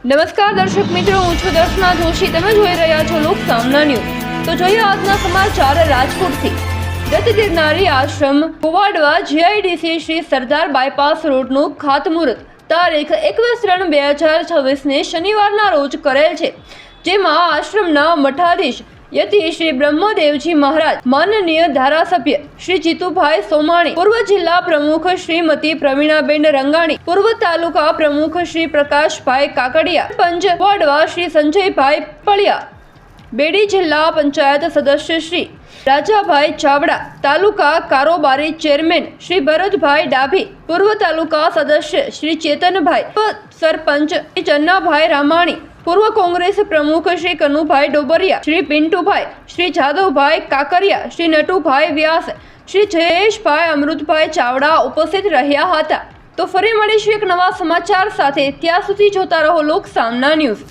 નમસ્કાર દર્શક મિત્રો, હું છું દર્શના જોશી. તમે જોઈ રહ્યા છો લોક સામના ન્યૂઝ. તો જોઈએ આજના સમાચાર રાજકોટથી. દત્ત ગિરનારી આશ્રમ કુવાડવા જીઆઈડીસી શ્રી સરદાર બાયપાસ રોડનું ખાતમુહૂર્ત તારીખ 21/3/2026 શનિવારના રોજ કરેલ છે, જેમાં આશ્રમના મઠાધીશ યતિ શ્રી બ્રહ્મદેવજી મહારાજ, માનનીય ધારાસભ્ય શ્રી જીતુભાઈ સોમાણી, પૂર્વ જિલ્લા પ્રમુખ શ્રીમતી પ્રવીણાબેન રંગાણી, પૂર્વ તાલુકા પ્રમુખ શ્રી પ્રકાશભાઈ કાકડિયા, પંચ વાડવા શ્રી સંજયભાઈ પળિયા, બેડી જિલ્લા પંચાયત સદસ્ય શ્રી રાજાભાઈ ચાવડા, તાલુકા કારોબારી ચેરમેન શ્રી ભરતભાઈ ડાભી, પૂર્વ તાલુકા સદસ્ય શ્રી ચેતનભાઈ, સરપંચ શ્રી ચન્નાભાઈ રામાણી, પૂર્વ કોંગ્રેસ પ્રમુખ શ્રી કનુભાઈ ડોબરિયા, શ્રી પિન્ટુભાઈ, શ્રી જાદવભાઈ કાકરિયા, શ્રી નટુભાઈ વ્યાસ, શ્રી જયેશભાઈ અમૃતભાઈ ચાવડા ઉપસ્થિત રહ્યા હતા. તો ફરી મળીશું એક નવા સમાચાર સાથે. ત્યાં સુધી જોતા રહો લોક સામના ન્યૂઝ.